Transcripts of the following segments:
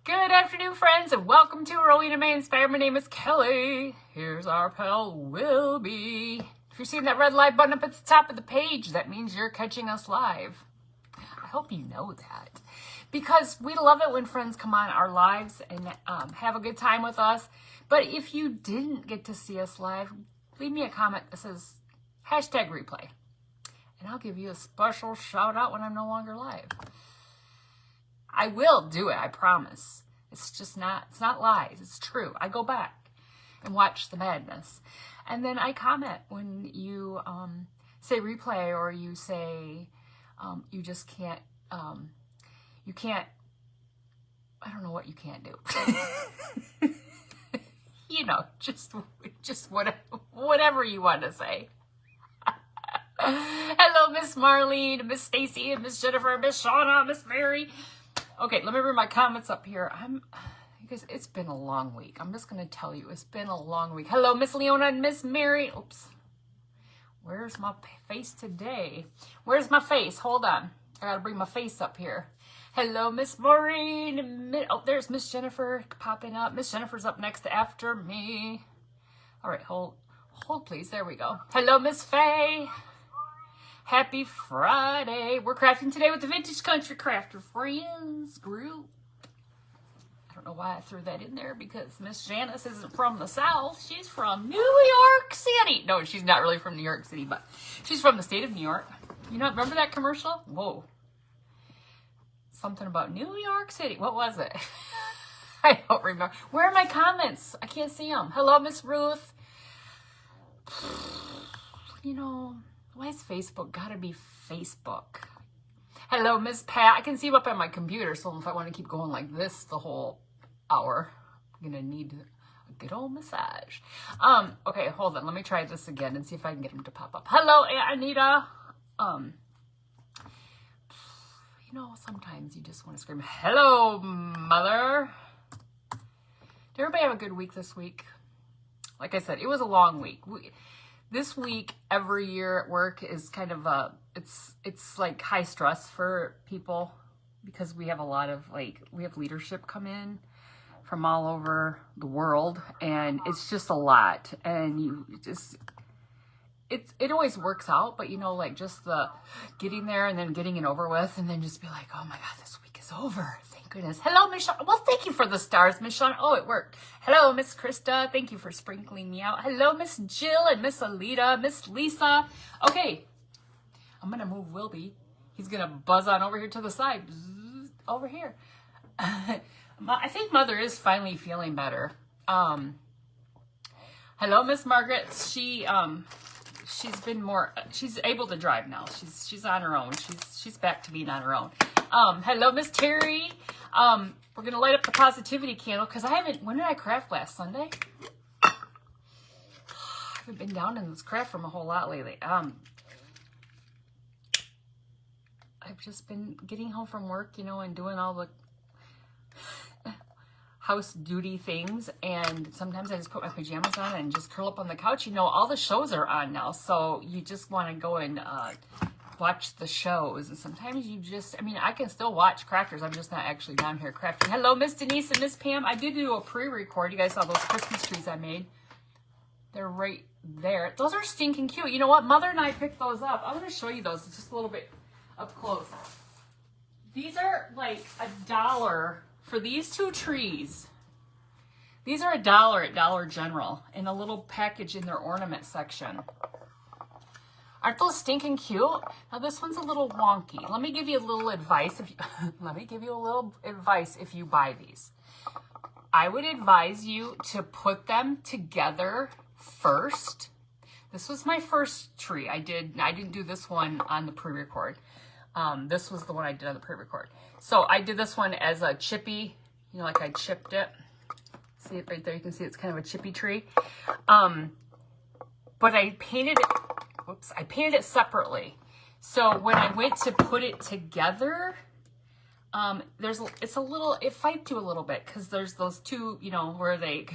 Good afternoon, friends, and welcome to Rowena May Inspire. My name is Kelly. Here's our pal, Wilby. If you're seeing that red live button up at the top of the page, that means you're catching us live. I hope you know that. Because we love it when friends come on our lives and have a good time with us. But if you didn't get to see us live, leave me a comment that says #replay. And I'll give you a special shout out when I'm no longer live. I will do it, I promise. It's not lies, it's true. I go back and watch the madness. And then I comment when you say replay, or you say you just can't, you can't, I don't know what you can't do. You know, just whatever you want to say. Hello, Miss Marlene, Miss Stacy, Miss Jennifer, Miss Shauna, Miss Mary. Okay, let me read my comments up here. Because it's been a long week. I'm just going to tell you, it's been a long week. Hello, Miss Leona and Miss Mary. Oops. Where's my face today? Where's my face? Hold on. I got to bring my face up here. Hello, Miss Maureen. Oh, there's Miss Jennifer popping up. Miss Jennifer's up next after me. All right, hold please. There we go. Hello, Miss Faye. Happy Friday. We're crafting today with the Vintage Country Crafter Friends group. I don't know why I threw that in there, because Miss Janice isn't from the South. She's from New York City. No, she's not really from New York City, but she's from the state of New York. You know, remember that commercial? Whoa. Something about New York City. What was it? I don't remember. Where are my comments? I can't see them. Hello, Miss Ruth. You know, why is Facebook gotta be Facebook? Hello, Miss Pat. I can see you up on my computer, so if I want to keep going like this the whole hour, I'm gonna need a good old massage. Okay, hold on. Let me try this again and see if I can get them to pop up. Hello, Aunt Anita. You know, sometimes you just want to scream, hello, Mother. Did everybody have a good week this week? Like I said, it was a long week. This week, every year at work is kind of it's like high stress for people, because we have a lot of we have leadership come in from all over the world, and it's just a lot. And it always works out, but you know, like just the getting there and then getting it over with, and then just be like, oh my God, this week is over. Thank goodness. Hello, Miss Shawn. Well, thank you for the stars, Miss Shawn. Oh, it worked. Hello, Miss Krista. Thank you for sprinkling me out. Hello, Miss Jill and Miss Alita, Miss Lisa. Okay, I'm gonna move Wilby. He's gonna buzz on over here to the side. Bzz, over here. I think Mother is finally feeling better. Hello, Miss Margaret. She's able to drive now. She's on her own. She's back to being on her own. Hello, Miss Terry. We're gonna light up the positivity candle, because when did I craft last Sunday? I haven't been down in this craft room a whole lot lately. I've just been getting home from work, you know, and doing all the house duty things, and sometimes I just put my pajamas on and just curl up on the couch. You know, all the shows are on now, so you just want to go and watch the shows. And sometimes I can still watch crafters. I'm just not actually down here crafting. Hello, Miss Denise and Miss Pam. I did do a pre-record. You guys saw those Christmas trees I made. They're right there. Those are stinking cute. You know what? Mother and I picked those up. I'm going to show you those just a little bit up close. These are like $1 for these 2 trees. These are $1 at Dollar General in a little package in their ornament section. Aren't those stinking cute? Now this one's a little wonky. Let me give you a little advice. If you buy these. I would advise you to put them together first. This was my first tree. I didn't do this one on the pre-record. This was the one I did on the pre-record. So I did this one as a chippy, you know, like I chipped it. See it right there? You can see it's kind of a chippy tree. But I painted it separately. So when I went to put it together, it fights you a little bit, because there's those two, you know, where they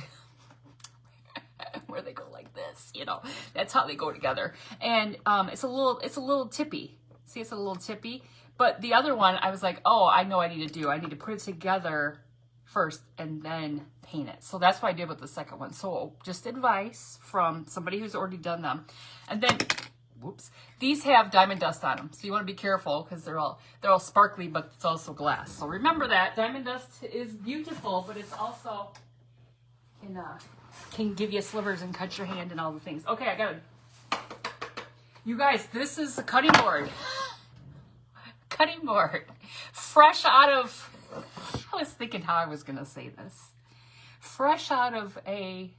go like this, you know, that's how they go together. And it's a little tippy. See, it's a little tippy. But the other one, I was like, oh, I know what I need to do. I need to put it together first and then paint it. So that's what I did with the second one. So just advice from somebody who's already done them. And then, whoops, these have diamond dust on them. So you want to be careful because they're all sparkly, but it's also glass. So remember that diamond dust is beautiful, but it's also can give you slivers and cut your hand and all the things. Okay, I got it. You guys, this is a cutting board. Cutting board. Fresh out of, I was thinking how I was going to say this. Fresh out of a,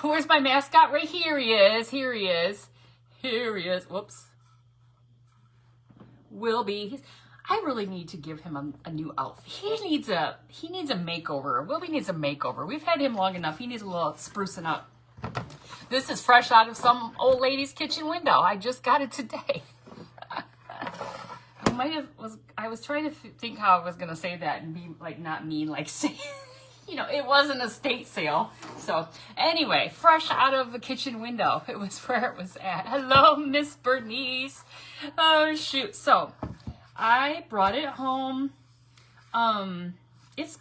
where's my mascot? Right here he is. Here he is. Here he is. Whoops. Wilby. I really need to give him a new outfit. He needs a makeover. Wilby needs a makeover. We've had him long enough. He needs a little sprucing up. This is fresh out of some old lady's kitchen window. I just got it today. I was trying to think how I was going to say that and be like not mean, like say, you know, it was an estate sale. So anyway, fresh out of the kitchen window. It was where it was at. Hello, Miss Bernice. Oh shoot. So I brought it home. It's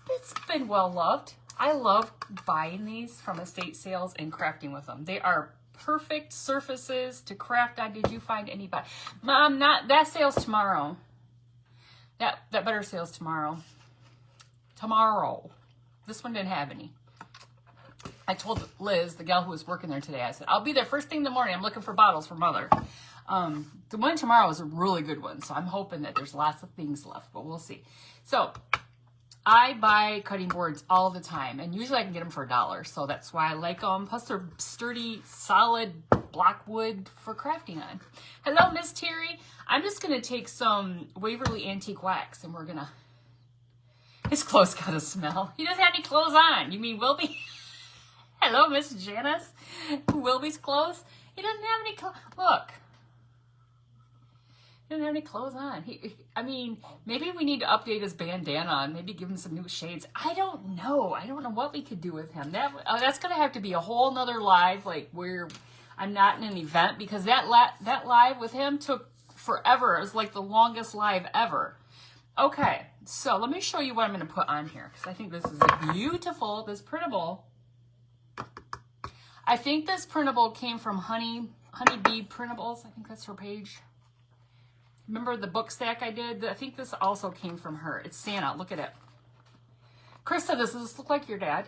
been well loved. I love buying these from estate sales and crafting with them. They are perfect surfaces to craft on. Did you find anybody? Mom, not that sale's tomorrow. That better sale's tomorrow. Tomorrow. This one didn't have any. I told Liz, the gal who was working there today, I said, I'll be there first thing in the morning. I'm looking for bottles for Mother. The one tomorrow is a really good one, so I'm hoping that there's lots of things left, but we'll see. So I buy cutting boards all the time, and usually I can get them for $1, so that's why I like them. Plus they're sturdy, solid block wood for crafting on. Hello, Miss Terry. I'm just going to take some Waverly Antique Wax, and we're going to... His clothes got a smell. He doesn't have any clothes on. You mean Wilby? Hello, Miss Janice. Wilby's clothes? He doesn't have any clothes. Look. He doesn't have any clothes on. I mean, maybe we need to update his bandana and maybe give him some new shades. I don't know. I don't know what we could do with him. That's going to have to be a whole nother live, like where I'm not in an event, because that live with him took forever. It was like the longest live ever. Okay, so let me show you what I'm going to put on here, because I think this is beautiful, this printable. I think this printable came from Honeybee Printables. I think that's her page. Remember the book stack I did? I think this also came from her. It's Santa. Look at it. Krista, does this look like your dad?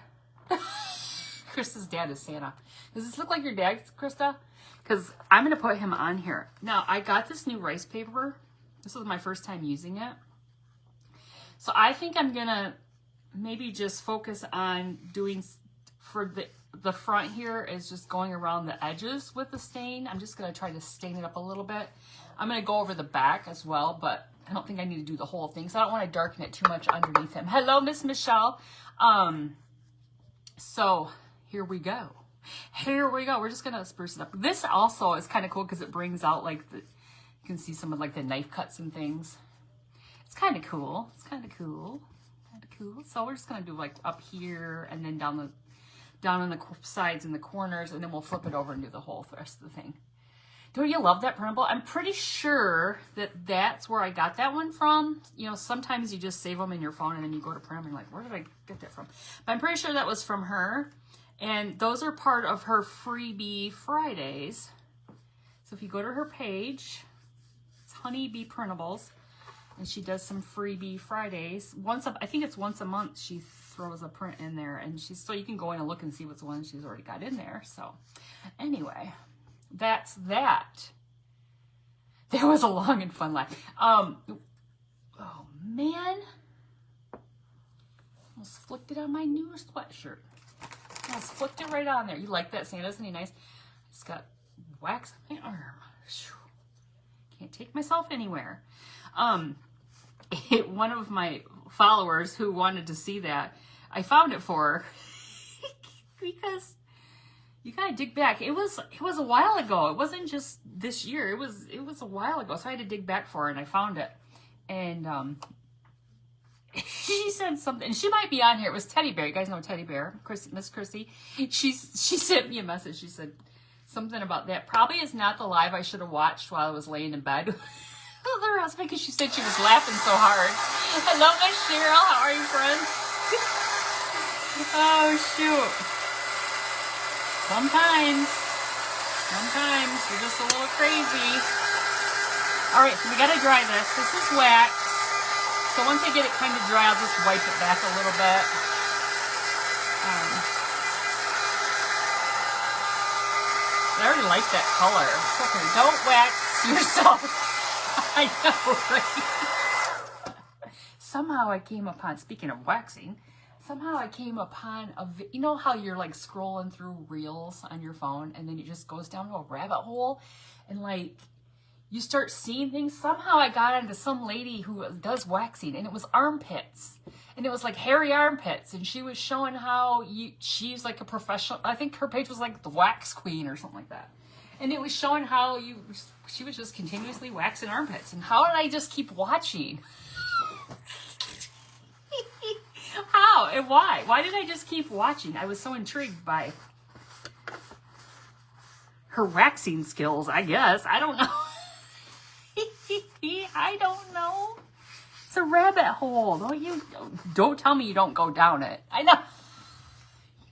Krista's dad is Santa. Does this look like your dad, Krista? Because I'm going to put him on here. Now, I got this new rice paper. This was my first time using it. So I think I'm going to maybe just focus on doing, for the front here is just going around the edges with the stain. I'm just going to try to stain it up a little bit. I'm going to go over the back as well, but I don't think I need to do the whole thing, so I don't want to darken it too much underneath him. Hello, Miss Michelle. So here we go. Here we go. We're just going to spruce it up. This also is kind of cool because it brings out like you can see some of like the knife cuts and things. It's kind of cool. It's kind of cool. Kind of cool. So we're just going to do like up here and then down on the sides and the corners, and then we'll flip it over and do the whole rest of the thing. Don't you love that printable? I'm pretty sure that that's where I got that one from. You know, sometimes you just save them in your phone and then you go to print them and you're like, where did I get that from? But I'm pretty sure that was from her. And those are part of her freebie Fridays. So if you go to her page, it's Honeybee Printables. And she does some freebie Fridays. I think it's once a month she throws a print in there. And so you can go in and look and see what's the one she's already got in there. So anyway, that's that. There was a long and fun life. Oh man. Almost flicked it on my new sweatshirt. Almost flicked it right on there. You like that, Santa? Isn't he nice? It's got wax on my arm. Can't take myself anywhere. One of my followers who wanted to see that, I found it for her because you gotta dig back. It was a while ago. It wasn't just this year. It was a while ago. So I had to dig back for her, and I found it. And she said something. She might be on here. It was Teddy Bear. You guys know Teddy Bear, Miss Chrissy. She sent me a message. She said something about that. Probably is not the live I should have watched while I was laying in bed her husband because she said she was laughing so hard. Hello, Miss Cheryl. How are you, friend? Oh, shoot. Sometimes you're just a little crazy. All right, so we got to dry this. This is wax. So once I get it kind of dry, I'll just wipe it back a little bit. I already like that color. It's okay. Don't wax yourself. I know, right? Somehow I came upon, speaking of waxing, somehow I came upon you know how you're like scrolling through reels on your phone and then it just goes down to a rabbit hole and like you start seeing things. Somehow I got into some lady who does waxing and it was armpits. And it was like hairy armpits. And she was showing how she's like a professional. I think her page was like the wax queen or something like that. And it was showing how she was just continuously waxing armpits. And how did I just keep watching? How and why? Why did I just keep watching? I was so intrigued by her waxing skills, I guess. I don't know. I don't know. It's a rabbit hole. Don't tell me you don't go down it. I know.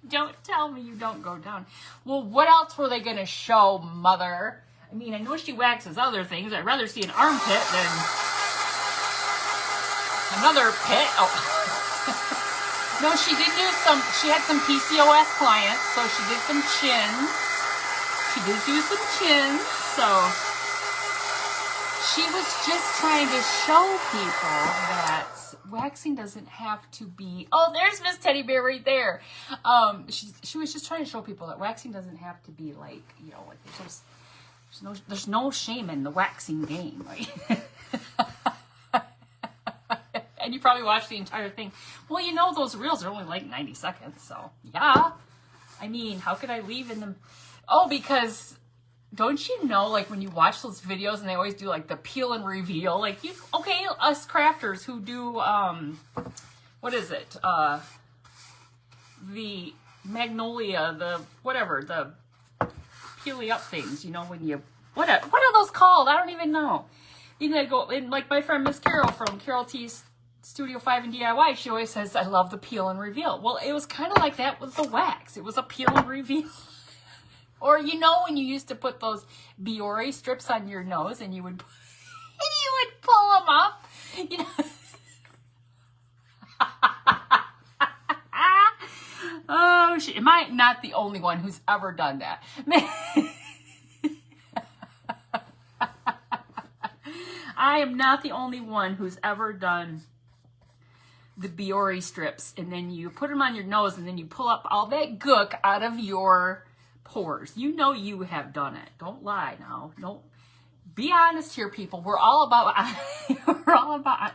Don't tell me you don't go down. Well, what else were they going to show, mother? I mean, I know she waxes other things. I'd rather see an armpit than another pit. Oh. No, she did do she had some PCOS clients, so she did some chins. She did do some chins, so she was just trying to show people that waxing doesn't have to be. Oh, there's Miss Teddy Bear right there. She was just trying to show people that waxing doesn't have to be like, you know, like there's no shame in the waxing game, right? And you probably watched the entire thing. Well, you know, those reels are only like 90 seconds, so yeah. I mean, how could I leave in them? Oh, because don't you know, like when you watch those videos and they always do like the peel and reveal, like us crafters who do, what is it? The magnolia, the peely up things, you know, when you, what are those called? I don't even know. You gotta go, and like my friend Miss Carol from Carol T's Studio 5 and DIY, she always says, I love the peel and reveal. Well, it was kind of like that with the wax. It was a peel and reveal. Or, you know, when you used to put those Biore strips on your nose and you would pull them up, you know. Oh, shit. Am I not the only one who's ever done that? I am not the only one who's ever done the Biore strips, and then you put them on your nose, and then you pull up all that gook out of your pores. You know you have done it. Don't lie now. Don't be honest here, people. We're all about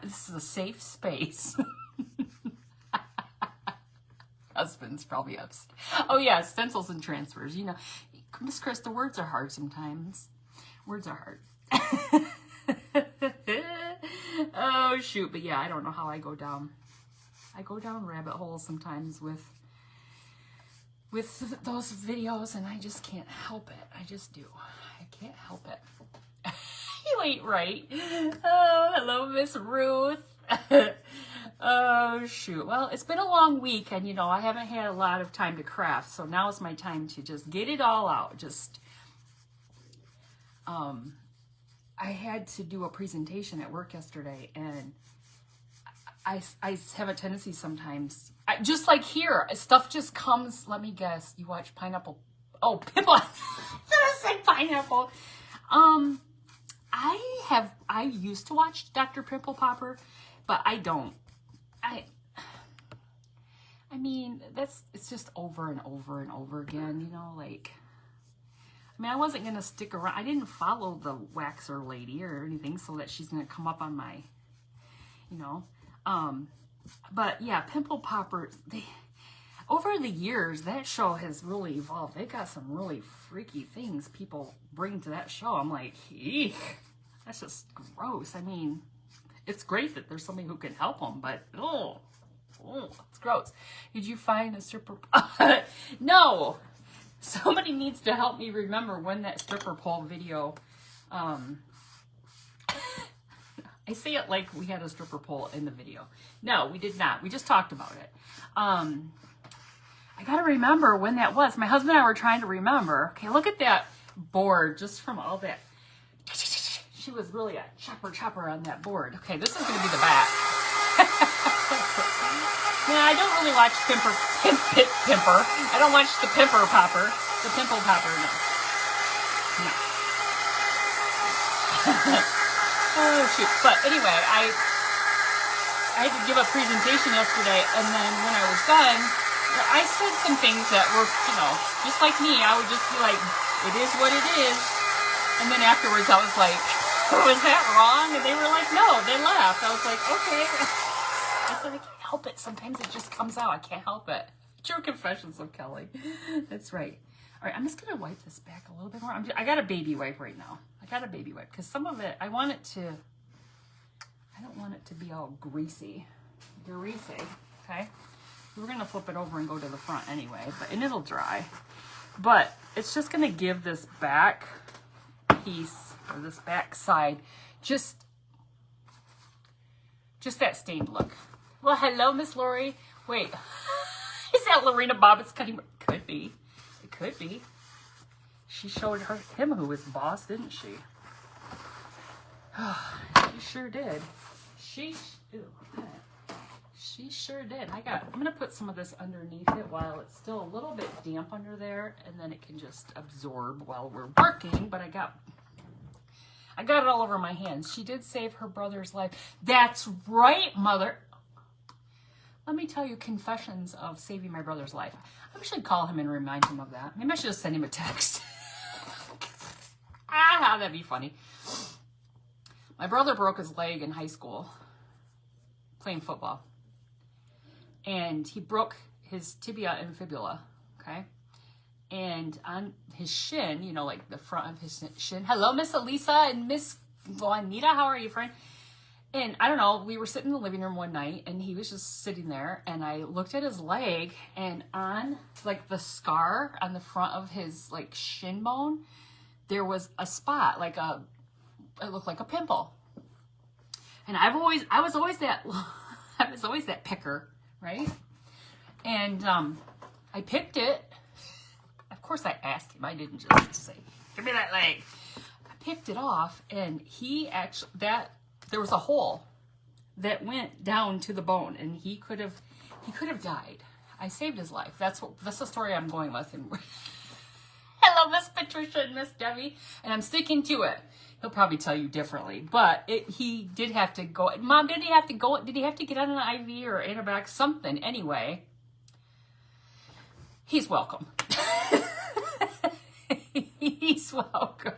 this is a safe space. Husband's probably upset. Oh yeah, stencils and transfers. You know, Miss Chris, the words are hard sometimes. Words are hard. Oh shoot, but yeah, I don't know how I go down rabbit holes sometimes with those videos, and I just can't help it. I just do. I can't help it. You ain't right. Oh, hello, Miss Ruth. Oh shoot. Well, it's been a long week, and you know, I haven't had a lot of time to craft, so now is my time to just get it all out. Just I had to do a presentation at work yesterday, and I have a tendency sometimes, just like here, stuff just comes. Let me guess. You watch Pineapple? Oh, Pimple. I said Pineapple. I used to watch Dr. Pimple Popper, but I don't. I mean, it's just over and over and over again, you know, like, I mean, I wasn't going to stick around. I didn't follow the waxer lady or anything so that she's going to come up on my, you know, but yeah, Pimple Popper, over the years, that show has really evolved. They got some really freaky things people bring to that show. I'm like, eek, that's just gross. I mean, it's great that there's somebody who can help them, but oh, it's gross. Did you find a stripper? No. Somebody needs to help me remember when that stripper pole video I say it like we had a stripper pole in the video. No, we did not. We just talked about it. I got to remember when that was. My husband and I were trying to remember. Okay, look at that board just from all that. She was really a chopper on that board. Okay, this is going to be the back. Yeah, I don't really watch Pimper. I don't watch the Pimple Popper. No. Oh, shoot. But anyway, I had to give a presentation yesterday, and then when I was done, I said some things that were, just like me. I would just be like, it is what it is. And then afterwards, I was like, was that wrong? And they were like, no, they laughed. I was like, okay. I said, I can't help it. Sometimes it just comes out. I can't help it. True confessions of Kelly. That's right. All right, I'm just going to wipe this back a little bit more. I got a baby wipe right now. I got a baby wipe because some of it, I don't want it to be all greasy. Okay? We're going to flip it over and go to the front anyway, and it'll dry. But it's just going to give this back piece, or this back side, just that stained look. Well, hello, Miss Lori. Wait, is that Lorena Bobbitt's cutting? Could be. It could be. She showed him who was boss, didn't she? She sure did. She sure did. I'm going to put some of this underneath it while it's still a little bit damp under there, and then it can just absorb while we're working, but I got it all over my hands. She did save her brother's life. That's right, Mother. Let me tell you confessions of saving my brother's life. I should call him and remind him of that. Maybe I should just send him a text. That'd be funny. My brother broke his leg in high school playing football. And he broke his tibia and fibula, okay? And on his shin, like the front of his shin. Hello, Miss Elisa and Miss Juanita. How are you, friend? And I don't know, we were sitting in the living room one night, and he was just sitting there, and I looked at his leg, and on, the scar on the front of his, shin bone, there was a spot, it looked like a pimple. And I was always that picker, right? And I picked it. Of course, I asked him. I didn't just say, "Give me that leg." I picked it off, and there was a hole that went down to the bone, and he could have died. I saved his life. That's the story I'm going with. And hello, Miss Patricia and Miss Debbie, and I'm sticking to it. He'll probably tell you differently, but he did have to go. Mom, did he have to go? Did he have to get on an IV or antibiotic? Something. Anyway, he's welcome. He's welcome.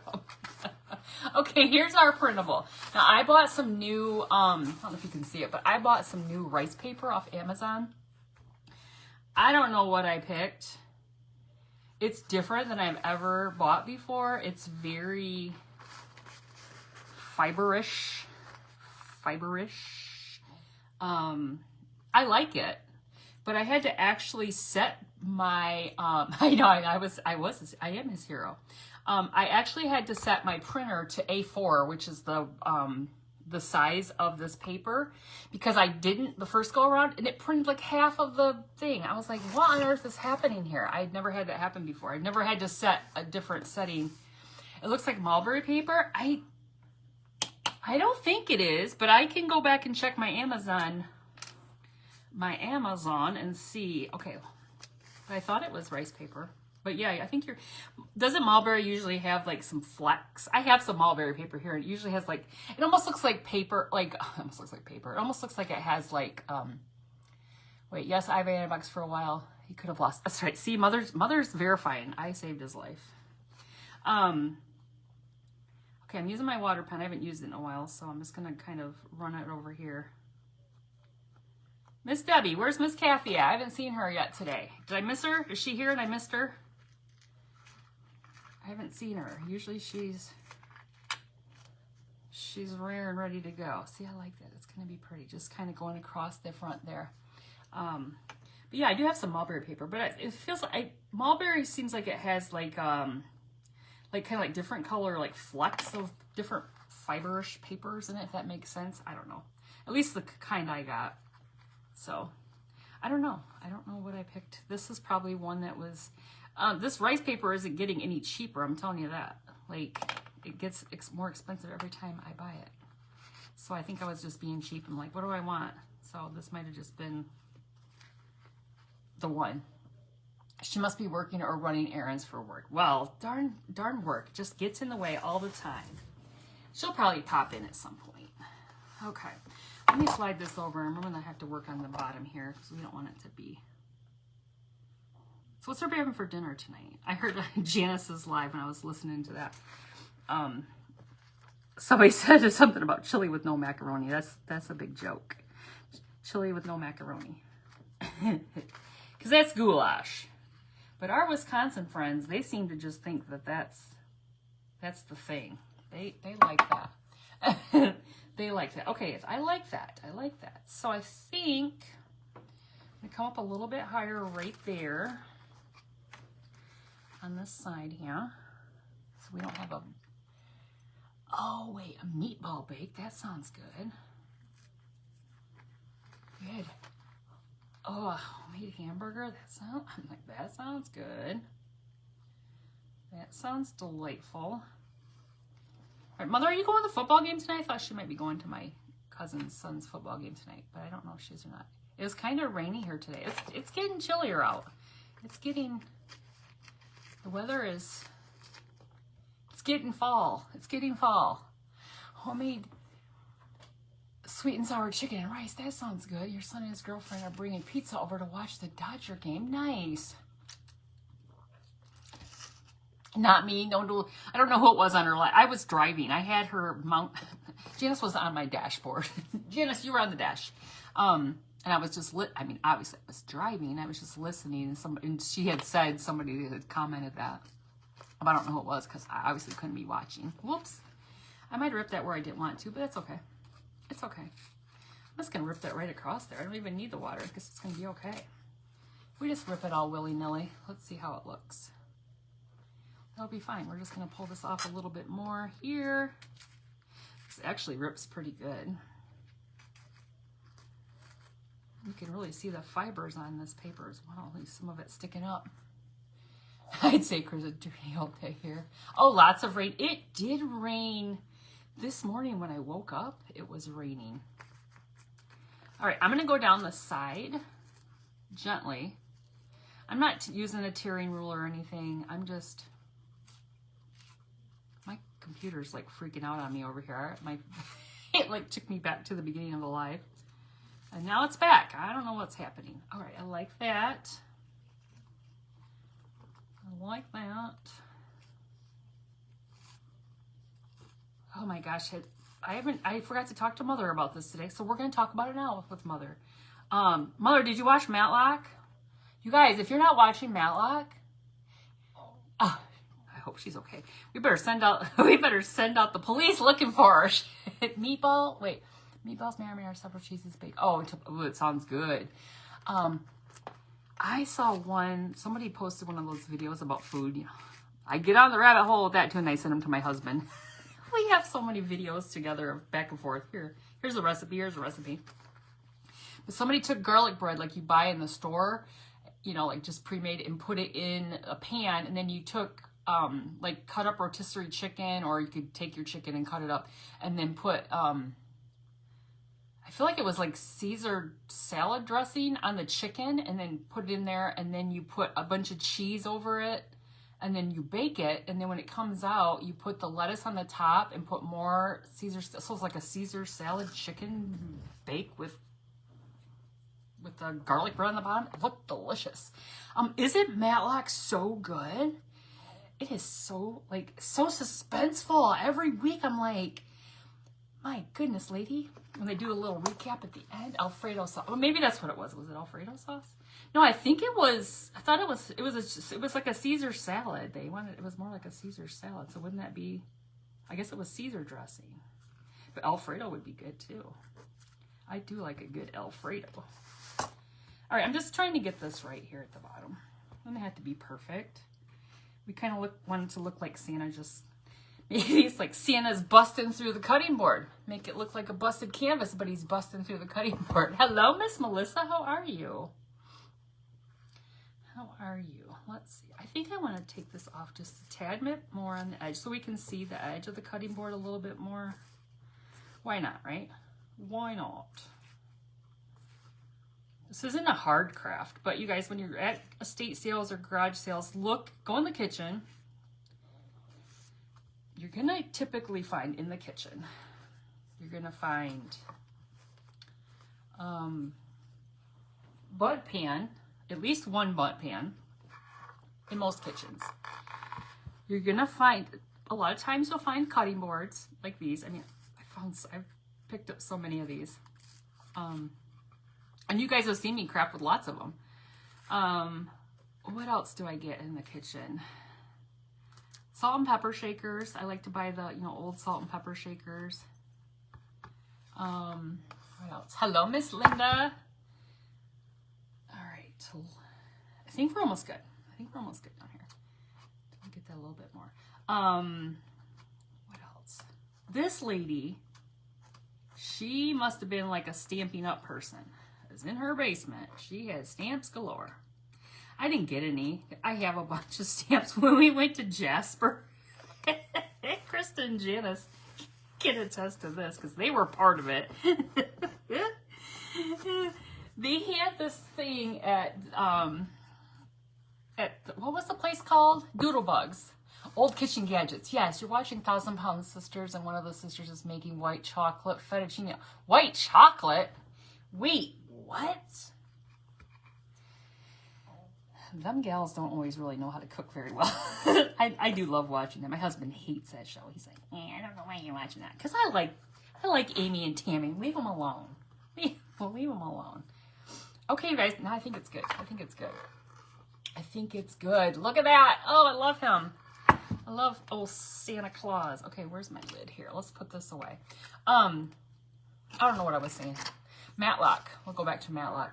Okay, here's our printable. Now, I bought some new, I don't know if you can see it, but I bought some new rice paper off Amazon. I don't know what I picked. It's different than I've ever bought before. It's very fiberish. I like it, but I had to actually set my, I am his hero. I actually had to set my printer to A4, which is the size of this paper, because I didn't the first go around, and it printed half of the thing. I was like, what on earth is happening here? I'd never had that happen before. I'd never had to set a different setting. It looks like mulberry paper. I don't think it is, but I can go back and check my Amazon and see. Okay, but I thought it was rice paper. But yeah, I think doesn't mulberry usually have some flecks? I have some mulberry paper here, and it usually has it almost looks like paper, It almost looks like it has wait, yes, I've had antibiotics for a while. He could have lost, that's right. See, mother's verifying. I saved his life. Okay, I'm using my water pen. I haven't used it in a while, so I'm just gonna kind of run it over here. Miss Debbie, where's Miss Kathy at? I haven't seen her yet today. Did I miss her? Is she here and I missed her? I haven't seen her. Usually she's rare and ready to go. See, I like that. It's going to be pretty. Just kind of going across the front there. But yeah, I do have some mulberry paper, but it feels like mulberry seems like it has kind of different color, flecks of different fiberish papers in it, if that makes sense. I don't know. At least the kind I got. So, I don't know. I don't know what I picked. This is probably one that was... this rice paper isn't getting any cheaper, I'm telling you that. Like, it gets more expensive every time I buy it. So I think I was just being cheap. I'm like, what do I want? So this might have just been the one. She must be working or running errands for work. Well, darn work just gets in the way all the time. She'll probably pop in at some point. Okay, let me slide this over. I'm going to have to work on the bottom here because we don't want it to be. So what's everybody having for dinner tonight? I heard Janice's live when I was listening to that. Somebody said something about chili with no macaroni. That's a big joke. Chili with no macaroni. Because that's goulash. But our Wisconsin friends, they seem to just think that that's the thing. They like that. They like that. Okay, I like that. I like that. So I think I'm going to come up a little bit higher right there on this side here. So we don't have a... Oh, wait, a meatball bake. That sounds good. Good. Oh, a homemade hamburger. That sounds good. That sounds delightful. All right, Mother, are you going to the football game tonight? I thought she might be going to my cousin's son's football game tonight, but I don't know if she is or not. It was kind of rainy here today. It's getting chillier out. The weather is... It's getting fall. It's getting fall. Homemade sweet and sour chicken and rice. That sounds good. Your son and his girlfriend are bringing pizza over to watch the Dodger game. Nice. Not me. No, I don't know who it was on her line. I was driving. I had her mount. Janice was on my dashboard. Janice, you were on the dash. And I was just obviously I was driving. I was just listening, and she had said, somebody had commented that. But I don't know who it was because I obviously couldn't be watching. Whoops. I might have ripped that where I didn't want to, but that's okay. It's okay. I'm just going to rip that right across there. I don't even need the water because it's going to be okay. We just rip it all willy-nilly. Let's see how it looks. That'll be fine. We're just going to pull this off a little bit more here. This actually rips pretty good. You can really see the fibers on this paper as well. At least some of it sticking up. I'd say there's a dirty old day here. Oh, lots of rain. It did rain this morning when I woke up. It was raining. All right, I'm going to go down the side gently. I'm not using a tearing ruler or anything. I'm just... My computer's like freaking out on me over here. It like took me back to the beginning of the live. And now it's back. I don't know what's happening. All right, I like that. I like that. Oh my gosh, I forgot to talk to Mother about this today, so we're going to talk about it now with Mother. Mother, did you watch Matlock? You guys, if you're not watching Matlock, I hope she's okay. We better send out the police looking for her. Meatballs, marinara, several cheeses baked. Oh, it sounds good. I saw somebody posted one of those videos about food. You know, I get on the rabbit hole with that too, and I send them to my husband. We have so many videos together back and forth. Here's the recipe. But somebody took garlic bread like you buy in the store, you know, like just pre-made, and put it in a pan, and then you took like cut up rotisserie chicken, or you could take your chicken and cut it up, and then put I feel like it was like Caesar salad dressing on the chicken, and then put it in there, and then you put a bunch of cheese over it, and then you bake it, and then when it comes out, you put the lettuce on the top and put more Caesar, so it's like a Caesar salad chicken bake with the garlic bread on the bottom. It looked delicious. Isn't Matlock so good? It is so suspenseful. Every week I'm like, my goodness, lady. When they do a little recap at the end, Alfredo sauce. Oh, maybe that's what it was. Was it Alfredo sauce? No, I think it was. I thought it was like a Caesar salad. It was more like a Caesar salad. So wouldn't that be? I guess it was Caesar dressing. But Alfredo would be good too. I do like a good Alfredo. All right, I'm just trying to get this right here at the bottom. Doesn't have to be perfect. We kind of want it to look like Santa just Maybe he's like Santa's busting through the cutting board. Make it look like a busted canvas, but he's busting through the cutting board. Hello, Miss Melissa. How are you? How are you? Let's see. I think I want to take this off just a tad bit more on the edge so we can see the edge of the cutting board a little bit more. Why not, right? Why not? This isn't a hard craft, but you guys, when you're at estate sales or garage sales, go in the kitchen. You're going to typically find in the kitchen, you're going to find butt pan, at least one butt pan in most kitchens. You're going to find, a lot of times you'll find cutting boards like these. I mean, I've picked up so many of these. And you guys have seen me craft with lots of them. What else do I get in the kitchen? Salt and pepper shakers. I like to buy the, old salt and pepper shakers. What else? Hello, Miss Linda. All right. I think we're almost good. Down here. Let me get that a little bit more. What else? This lady, she must have been like a Stampin' Up person. Because in her basement, she had stamps galore. I didn't get any. I have a bunch of stamps when we went to Jasper. Krista and Janice can attest to this because they were part of it. They had this thing at what was the place called? Doodlebugs. Old Kitchen Gadgets. Yes, you're watching 1,000-Pound Sisters, and one of the sisters is making white chocolate fettuccine. White chocolate? Wait, what? Them gals don't always really know how to cook very well. I do love watching them. My husband hates that show. He's like, I don't know why you're watching that. Because I like Amy and Tammy. Leave them alone. Leave them alone. Okay, you guys. Now I think it's good. I think it's good. Look at that. Oh, I love him. I love old Santa Claus. Okay, where's my lid here? Let's put this away. I don't know what I was saying. Matlock. We'll go back to Matlock.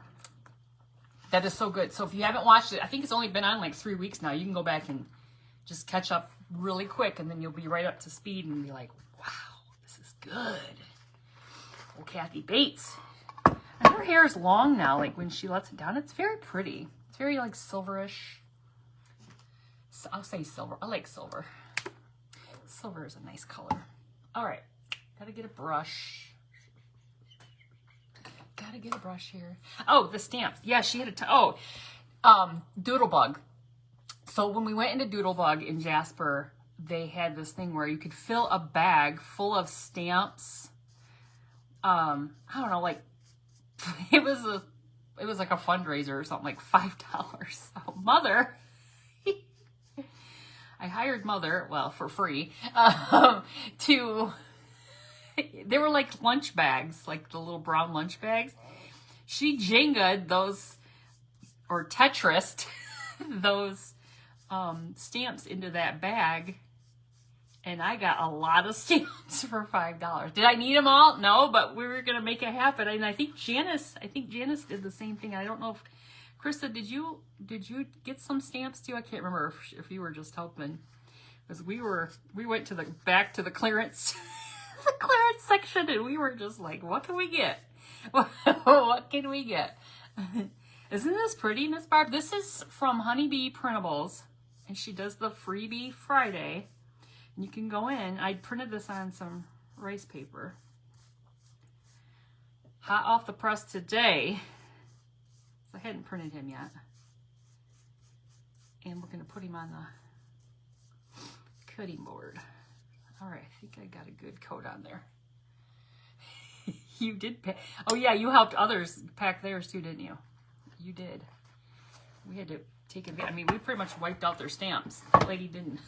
That is so good. So if you haven't watched it, I think it's only been on like 3 weeks now. You can go back and just catch up really quick, and then you'll be right up to speed and be like, wow, this is good. Oh, Kathy Bates. And her hair is long now. Like when she lets it down, it's very pretty. It's very like silverish. I'll say silver. I like silver. Silver is a nice color. All right. Gotta get a brush. Gotta get a brush here. Oh, the stamps. Yeah, she had Doodlebug. So when we went into Doodlebug in Jasper, they had this thing where you could fill a bag full of stamps. I don't know, like it was like a fundraiser or something, like $5. So Mother, I hired Mother, well, for free, they were like lunch bags, like the little brown lunch bags. She Jenga'd those, or Tetris'd those stamps into that bag. And I got a lot of stamps for $5. Did I need them all? No, but we were going to make it happen. And I think Janice did the same thing. I don't know if, Krista, did you get some stamps too? I can't remember if you were just helping. Because we went back to the clearance the clearance section, and we were just like, what can we get? What can we get? Isn't this pretty, Miss Barb? This is from Honeybee Printables, and she does the Freebie Friday. And you can go in. I printed this on some rice paper. Hot off the press today. So I hadn't printed him yet. And we're going to put him on the cutting board. All right, I think I got a good coat on there. You did pack. Oh, yeah, you helped others pack theirs too, didn't you? You did. We had to take advantage. I mean, we pretty much wiped out their stamps. The lady didn't.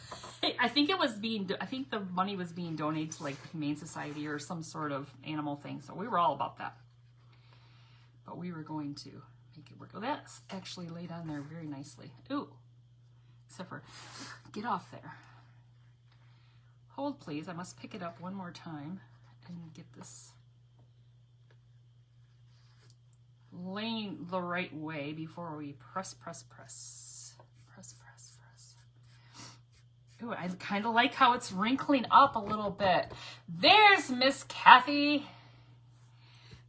I think the money was being donated to like the Humane Society or some sort of animal thing. So we were all about that. But we were going to make it work. Oh, that's actually laid on there very nicely. Ooh, except for, get off there. Hold, please. I must pick it up one more time and get this laying the right way before we press. Ooh, I kind of like how it's wrinkling up a little bit. There's Miss Kathy.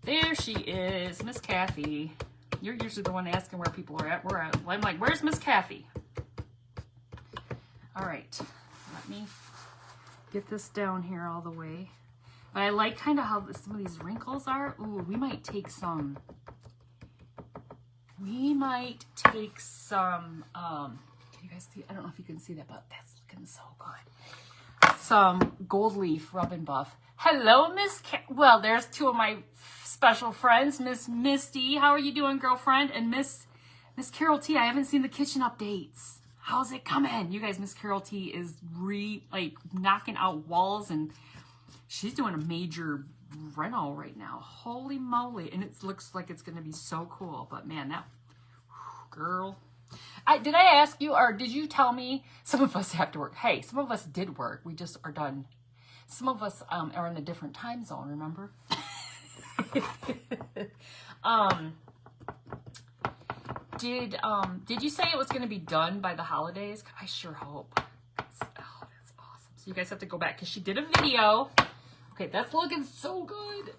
There she is, Miss Kathy. You're usually the one asking where people are at. I'm like, where's Miss Kathy? All right, let me get this down here all the way. But I like kind of how some of these wrinkles are. Ooh, we might take some, can you guys see? I don't know if you can see that, but that's looking so good. Some gold leaf rub and buff. Hello, Miss well, there's two of my special friends, Miss Misty. How are you doing, girlfriend? And Miss Carol T. I haven't seen the kitchen updates. How's it coming? You guys, Miss Carol T is knocking out walls, and she's doing a major reno right now. Holy moly. And it looks like it's going to be so cool. But man, that girl. Did I ask you, or did you tell me some of us have to work? Hey, some of us did work. We just are done. Some of us are in a different time zone, remember? Did you say it was going to be done by the holidays? I sure hope. That's awesome. So you guys have to go back because she did a video. Okay, that's looking so good.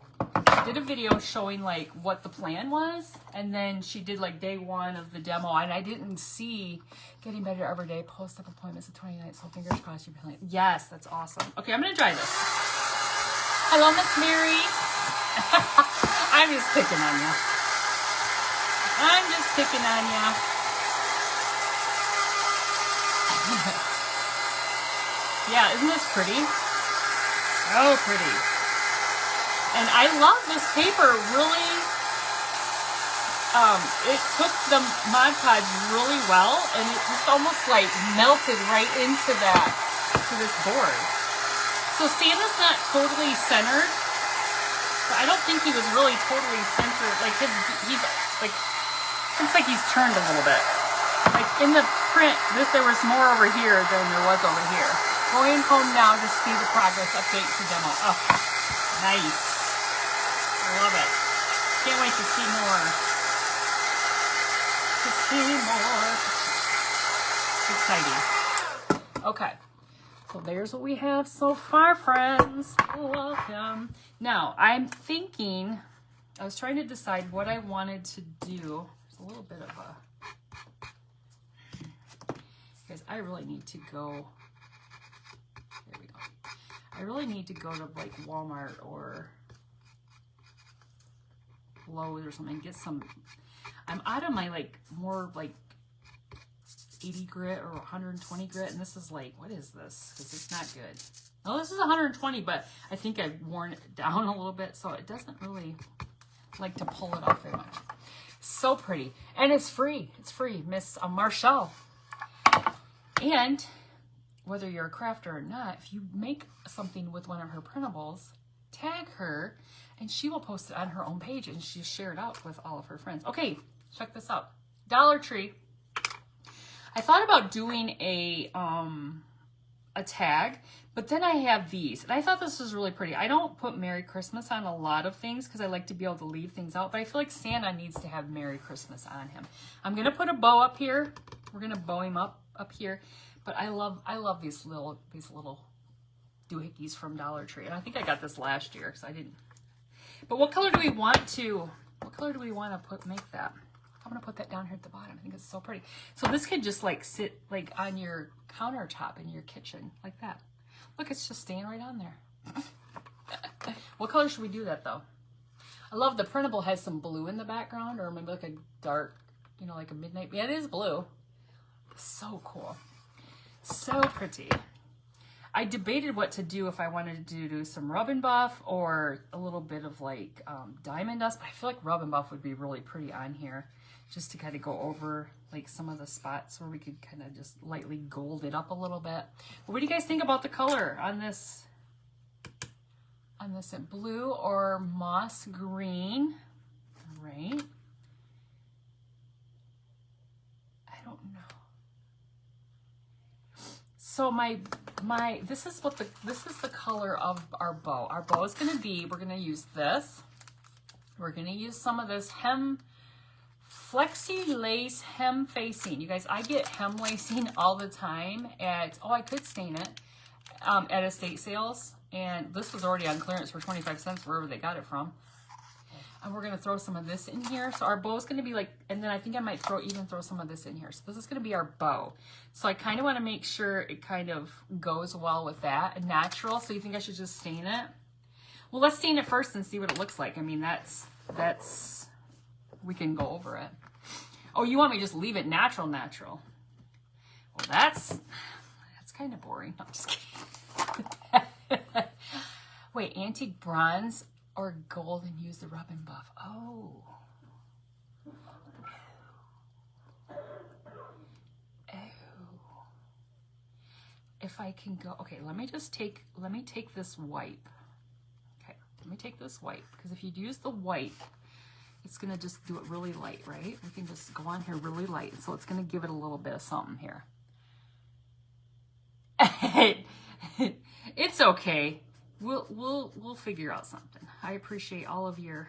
She did a video showing like what the plan was, and then she did like day one of the demo, and I didn't see getting better every day. Post-up appointments the 29th, so fingers crossed you're playing. Yes, that's awesome. Okay, I'm gonna try this. Hello, Miss Mary. I'm just picking on you. Yeah, isn't this pretty? So pretty. And I love this paper. Really, it took the Mod Podge really well, and it just almost like melted right into this board. So Santa's not totally centered. But I don't think he was really totally centered. Like he's like, looks like he's turned a little bit. Like in the print, there was more over here than there was over here. Going home now to see the progress update to demo. Oh, nice. I love it. Can't wait to see more. Exciting. Okay. So there's what we have so far, friends. Welcome. Now, I'm thinking, I was trying to decide what I wanted to do. There's a little bit of because I really need to go, there we go. I really need to go to like Walmart or Lowe's or something, get some, I'm out of my like more like 80 grit or 120 grit, and this is like, what is this? Because it's not good. Oh, this is 120, but I think I've worn it down a little bit, so it doesn't really like to pull it off very much. So pretty. And it's free. It's free. Miss Marshall. And whether you're a crafter or not, if you make something with one of her printables, tag her, and she will post it on her own page, and she'll share it out with all of her friends. Okay, check this out. Dollar Tree. I thought about doing a tag, but then I have these, and I thought this was really pretty. I don't put Merry Christmas on a lot of things because I like to be able to leave things out, but I feel like Santa needs to have Merry Christmas on him. I'm gonna put a bow up here. We're gonna bow him up here, but I love these little doohickeys from Dollar Tree, and I think I got this last year because I didn't. But what color do we want to make that? I'm gonna put that down here at the bottom. I think it's so pretty. So this could just like sit like on your countertop in your kitchen like that. Look, it's just staying right on there. What color should we do that though? I love the printable has some blue in the background, or maybe like a dark, like a midnight. Yeah, it is blue. So cool. So pretty. I debated what to do if I wanted to do some rub and buff or a little bit of like diamond dust, but I feel like rub and buff would be really pretty on here, just to kind of go over like some of the spots where we could kind of just lightly gold it up a little bit. But what do you guys think about the color on this? On this blue or moss green? All right. I don't know. So this is the color of our bow. Our bow is going to be, we're going to use this. We're going to use some of this hem Flexi lace hem facing. You guys, I get hem lacing all the time at, oh, I could stain it, at estate sales. And this was already on clearance for 25 cents, wherever they got it from. And we're going to throw some of this in here. So our bow is going to be like, and then I think I might even throw some of this in here. So this is going to be our bow. So I kind of want to make sure it kind of goes well with that. Natural. So you think I should just stain it? Well, let's stain it first and see what it looks like. I mean, that's, we can go over it. Oh, you want me to just leave it natural? Well, that's kind of boring. I'm just kidding. Wait, antique bronze or gold and use the rub and buff. Oh. If I can go, okay, let me take this wipe. Okay, let me take this wipe, because if you use the wipe, it's gonna just do it really light, right? We can just go on here really light, so it's gonna give it a little bit of something here. It's okay. We'll figure out something. I appreciate all of your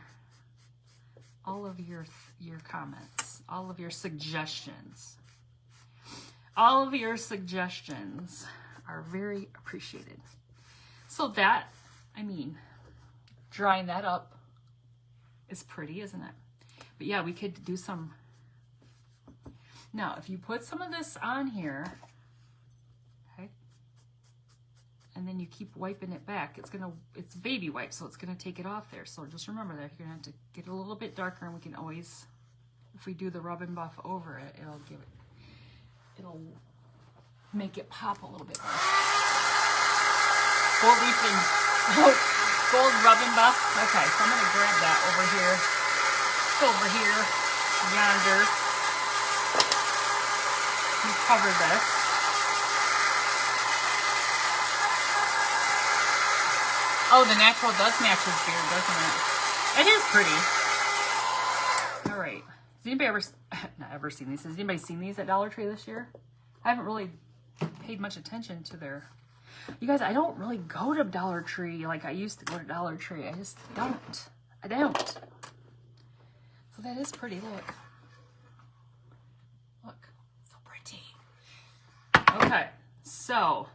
comments, all of your suggestions. All of your suggestions are very appreciated. So that, I mean, drying that up is pretty, isn't it? But yeah, we could do some. Now, if you put some of this on here, okay, and then you keep wiping it back, it's baby wipe, so it's gonna take it off there. So just remember that you're gonna have to get it a little bit darker, and we can always, if we do the rub and buff over it, it'll make it pop a little bit more. Gold leaf and gold rub and buff. Okay, so I'm gonna grab that over here. It's over here, yonder. We cover this. Oh, the natural does match his beard, doesn't it? It is pretty. All right. Has anybody not ever seen these? Has anybody seen these at Dollar Tree this year? I haven't really paid much attention to their... You guys, I don't really go to Dollar Tree like I used to go to Dollar Tree. I just don't. I don't. So that is pretty. Look. Look. So pretty. Okay. So,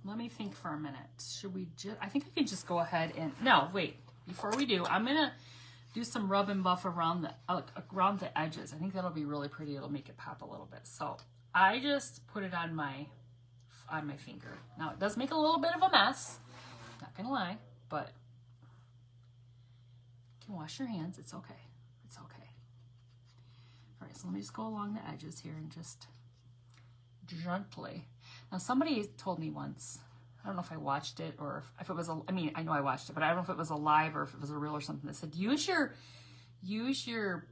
let me think for a minute. Should we just... I think I can just go ahead and... No, wait. Before we do, I'm going to do some rub and buff around the edges. I think that'll be really pretty. It'll make it pop a little bit. So I just put it on my finger. Now it does make a little bit of a mess, not gonna lie, but you can wash your hands. It's okay. It's okay. All right, so let me just go along the edges here and just gently. Now somebody told me once, I don't know if I watched it or if it was I mean, I know I watched it, but I don't know if it was a live or if it was a reel or something that said, use your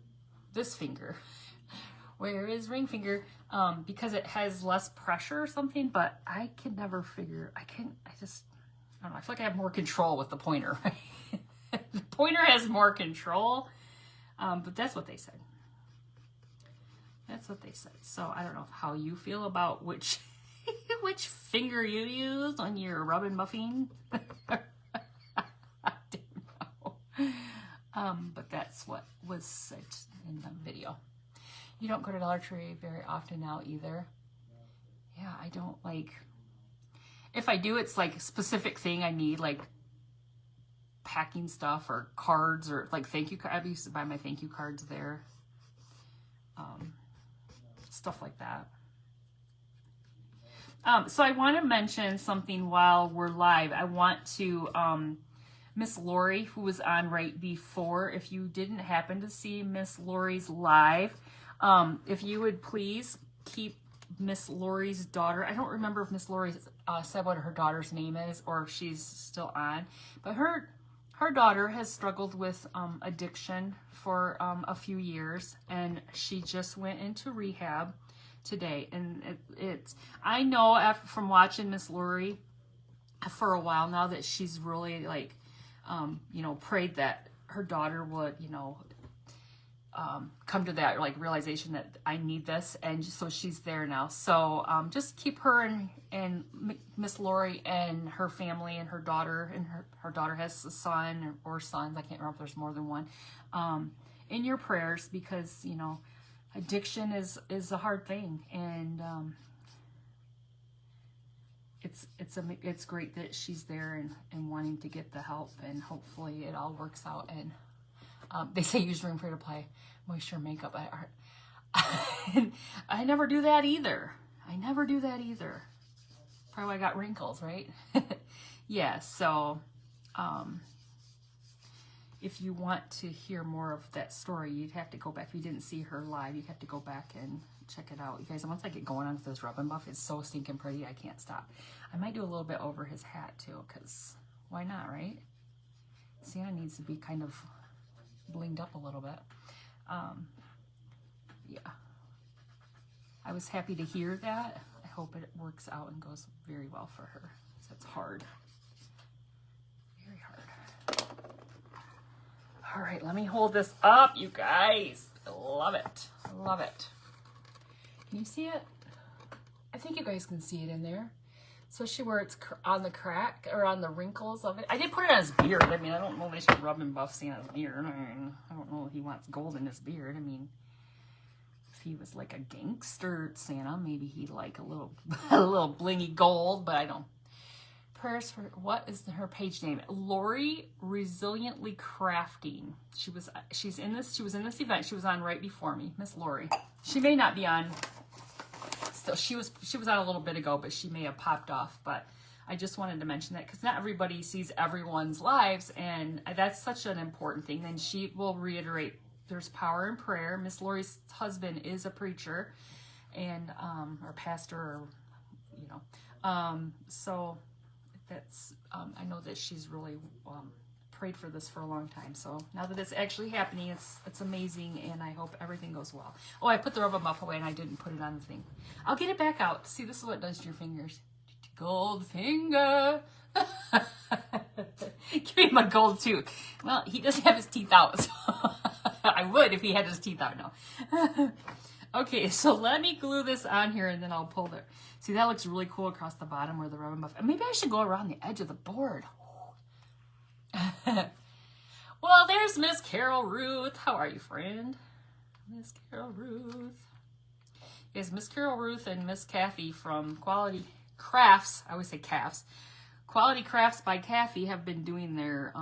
this finger. Where is ring finger? Because it has less pressure or something, but I can never figure, I don't know, I feel like I have more control with the pointer, right? The pointer has more control, but that's what they said. That's what they said. So I don't know how you feel about which finger you use when you're rub and buffing. I don't know. But that's what was said in the video. You don't go to Dollar Tree very often now either. Yeah, I don't like, if I do, it's like a specific thing I need, like packing stuff or cards or like thank you. I used to buy my thank you cards there. Stuff like that. So I want to mention something while we're live. I want to, Miss Lori, who was on right before, if you didn't happen to see Miss Lori's live, if you would please keep Miss Lori's daughter. I don't remember if Miss Lori said what her daughter's name is or if she's still on, but her daughter has struggled with addiction for a few years, and she just went into rehab today. And I know from watching Miss Lori for a while now that she's really like, prayed that her daughter would, come to that like realization that I need this, and so she's there now. So just keep her and Miss Lori and her family and her daughter, and her daughter has a son or sons, I can't remember if there's more than one, in your prayers, because addiction is a hard thing, and it's great that she's there and wanting to get the help, and hopefully it all works out. And they say use room for to apply moisture makeup. I never do that either. Probably why I got wrinkles, right? Yeah, so if you want to hear more of that story, you'd have to go back. If you didn't see her live, you'd have to go back and check it out. You guys, once I get going on with this rub and buff, it's so stinking pretty, I can't stop. I might do a little bit over his hat too, because why not, right? Santa needs to be kind of blinged up a little bit. Yeah. I was happy to hear that. I hope it works out and goes very well for her. So it's hard. Very hard. All right, let me hold this up, you guys. I love it. I love it. Can you see it? I think you guys can see it in there. Especially where it's on the crack or on the wrinkles of it. I did put it on his beard. I mean, I don't know if they should rub and buff Santa's beard. I don't know if he wants gold in his beard. I mean, if he was like a gangster Santa, maybe he'd like a little blingy gold, but I don't. Prayers for, what is her page name? Lori Resiliently Crafting. She was in this event. She was on right before me, Miss Lori. She may not be on. So she was on a little bit ago, but she may have popped off. But I just wanted to mention that because not everybody sees everyone's lives, and that's such an important thing. And she will reiterate, there's power in prayer. Miss Lori's husband is a preacher, and or pastor, or so that's I know that she's really prayed for this for a long time. So now that it's actually happening, it's amazing, and I hope everything goes well. Oh, I put the rubber buff away and I didn't put it on the thing. I'll get it back out. See, this is what it does to your fingers. Gold finger. Give me my gold tooth. Well, he doesn't have his teeth out, so I would if he had his teeth out. No. Okay, so let me glue this on here and then I'll pull it. See, that looks really cool across the bottom where the rubber buff. Maybe I should go around the edge of the board. Well, there's Miss Carol Ruth. How are you, friend? Miss Carol Ruth. Yes, Miss Carol Ruth and Miss Kathy from Quality Crafts. I always say Crafts. Quality Crafts by Kathy have been doing their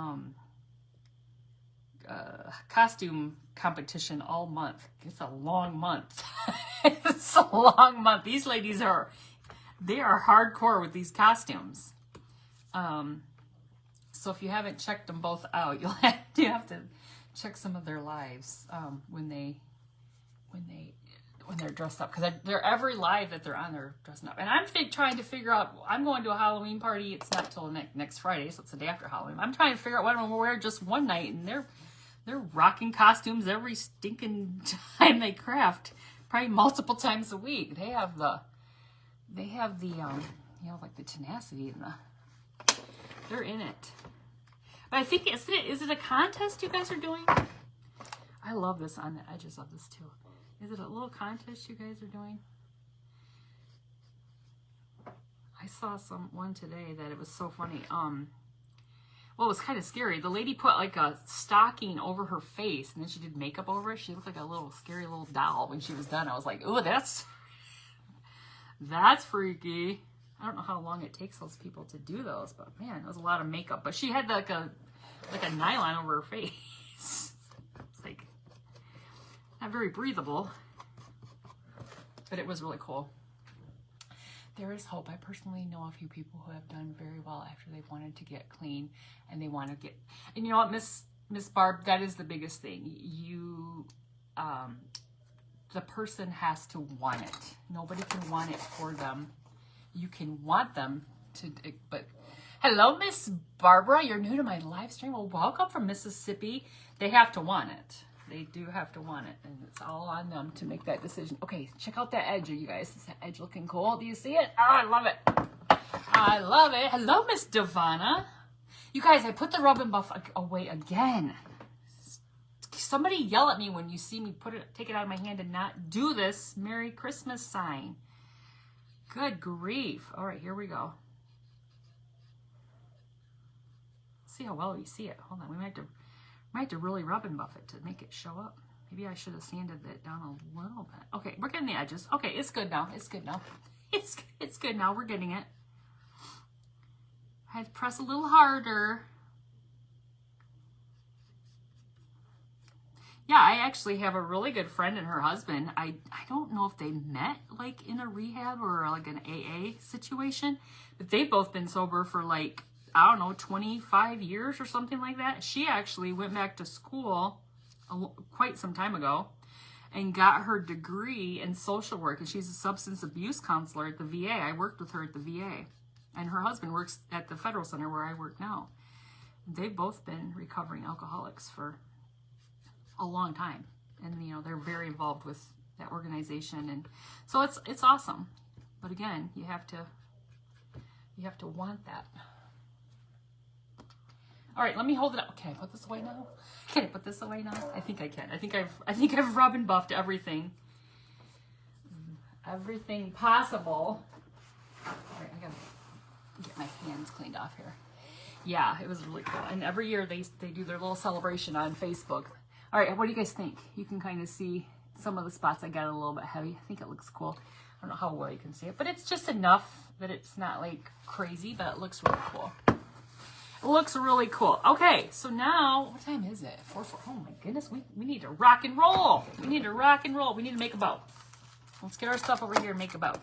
costume competition all month. It's a long month. It's a long month. These ladies they are hardcore with these costumes. So if you haven't checked them both out, you have to check some of their lives when they're dressed up, because they're every live that they're on, they're dressing up. And I'm trying to figure out. I'm going to a Halloween party. It's not till next Friday, so it's the day after Halloween. I'm trying to figure out what I'm gonna wear just one night, and they're rocking costumes every stinking time they craft, probably multiple times a week. They have the like the tenacity and they're in it. But I think, is it a contest you guys are doing? I love this on the edges of this too. Is it a little contest you guys are doing? I saw one today that it was so funny. Well, it was kind of scary. The lady put like a stocking over her face, and then she did makeup over it. She looked like a little scary little doll when she was done. I was like, "Ooh, that's freaky." I don't know how long it takes those people to do those, but man, it was a lot of makeup. But she had like a nylon over her face. It's like not very breathable, but it was really cool. There is hope. I personally know a few people who have done very well after they've wanted to get clean, and they want to get. And you know what, Miss Barb, that is the biggest thing. The person has to want it. Nobody can want it for them. You can want them to, but hello, Miss Barbara. You're new to my live stream. Well, welcome from Mississippi. They have to want it. They do have to want it, and it's all on them to make that decision. Okay, check out that edge, you guys. Is that edge looking cool? Do you see it? Oh, I love it. I love it. Hello, Miss Devana. You guys, I put the rub and buff away again. Somebody yell at me when you see me take it out of my hand and not do this Merry Christmas sign. Good grief. All right, here we go. See how well you see it. Hold on, we might have to really rub and buff it to make it show up. Maybe I should have sanded it down a little bit. Okay, we're getting the edges. Okay, it's good now. It's good now. It's good now. We're getting it. I had to press a little harder. Yeah, I actually have a really good friend and her husband. I don't know if they met like in a rehab or like an AA situation, but they've both been sober for like, I don't know, 25 years or something like that. She actually went back to school quite some time ago and got her degree in social work, and she's a substance abuse counselor at the VA. I worked with her at the VA, and her husband works at the federal center where I work now. They've both been recovering alcoholics for a long time, and you know, they're very involved with that organization, and so it's awesome. But again, you have to want that. All right, let me hold it up. Can I put this away now? Can I put this away now? I think I can. I think I've rubbed and buffed everything possible. All right, I gotta get my hands cleaned off here. Yeah, it was really cool. And every year they do their little celebration on Facebook. All right, what do you guys think? You can kind of see some of the spots I got a little bit heavy. I think it looks cool. I don't know how well you can see it, but it's just enough that it's not like crazy, but it looks really cool. It looks really cool. Okay, so now, what time is it? 4. Oh my goodness, we need to rock and roll. We need to rock and roll. We need to make a bow. Let's get our stuff over here and make a bow.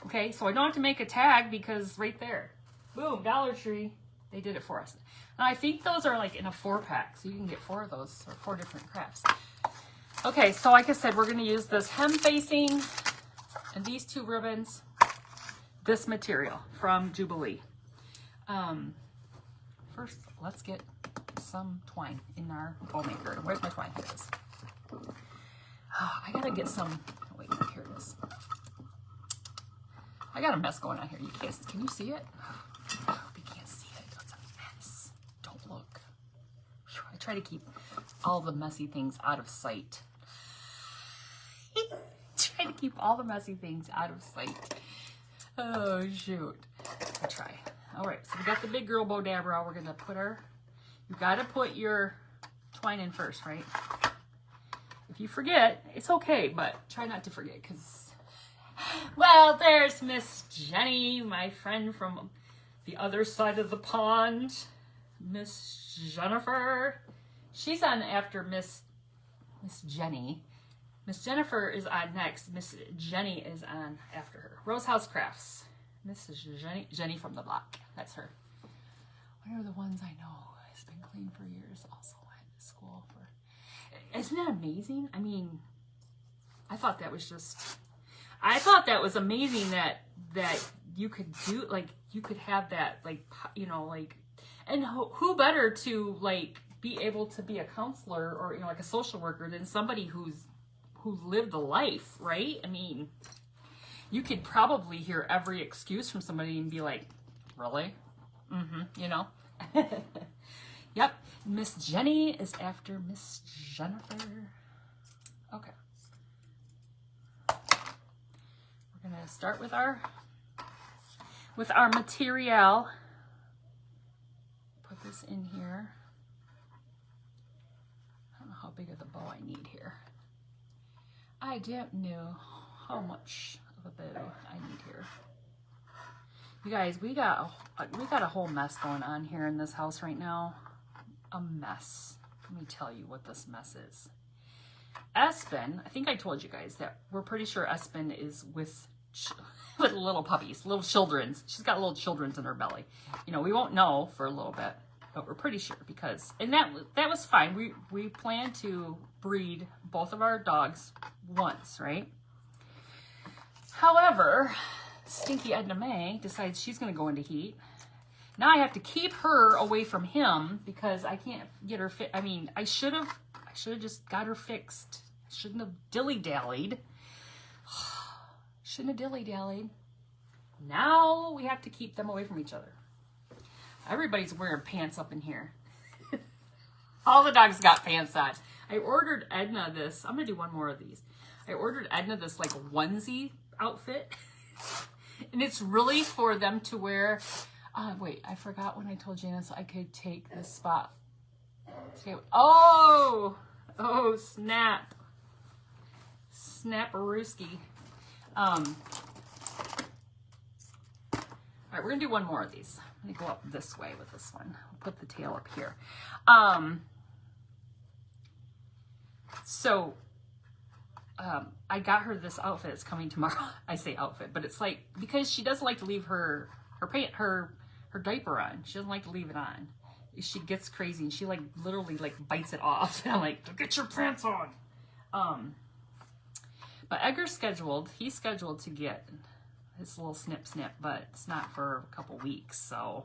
Okay, so I don't have to make a tag because right there, boom, Dollar Tree, they did it for us. Now I think those are like in a 4-pack, so you can get 4 of those, or 4 different crafts. Okay, so like I said, we're gonna use this hem facing and these 2 ribbons, this material from Jubilee. First, let's get some twine in our bow maker. Where's my twine? Here it is. Oh, I gotta get some, wait, here it is. I got a mess going on here. You guys, can you see it? I hope you can't see it. It's a mess. Don't look. I try to keep all the messy things out of sight. Try to keep all the messy things out of sight. Oh, shoot. I try. All right, so we got the big girl bow dabber out. We're gonna put you gotta put your twine in first, right? If you forget, it's okay, but try not to forget, because, well, there's Miss Jenny, my friend from the other side of the pond. Miss Jennifer. She's on after Miss Jenny. Miss Jennifer is on next. Miss Jenny is on after her. Rose House Crafts. Mrs. Jenny from the block. That's her. What are the ones I know? It's been clean for years. Also went to school for. Isn't that amazing? I mean, I thought that was amazing that you could do, like, you could have that, like, you know, like, and who better to like be able to be a counselor or, you know, like a social worker than somebody who's lived a life, right? I mean, you could probably hear every excuse from somebody and be like, really? Mm-hmm, you know? Yep. Miss Jenny is after Miss Jennifer. Okay. We're going to start with our material. Put this in here. I don't know how big of the bow I need here. I don't know how much of a bow I need here. You guys, we got a whole mess going on here in this house right now. A mess. Let me tell you what this mess is. Espen, I think I told you guys that we're pretty sure Espen is with little puppies, little children's. She's got little children's in her belly. You know, we won't know for a little bit, but we're pretty sure because, and that was fine. We plan to breed both of our dogs once, right? However, Stinky Edna Mae decides she's going to go into heat. Now I have to keep her away from him because I can't get her fit. I mean, I should have just got her fixed. I shouldn't have dilly-dallied. Shouldn't have dilly-dallied. Now we have to keep them away from each other. Everybody's wearing pants up in here. All the dogs got pants on. I ordered Edna this. I'm going to do one more of these. I ordered Edna this like onesie outfit. And it's really for them to wear. Wait, I forgot when I told Janice I could take this spot. Oh, snap. Snapperooski. All right, we're gonna do one more of these. I'm gonna go up this way with this one. I'll put the tail up here. I got her this outfit. It's coming tomorrow. I say outfit, but it's like, because she doesn't like to leave her diaper on. She doesn't like to leave it on. She gets crazy and she like literally like bites it off. And I'm like, get your pants on. But Edgar's scheduled. He's scheduled to get his little snip, but it's not for a couple weeks. So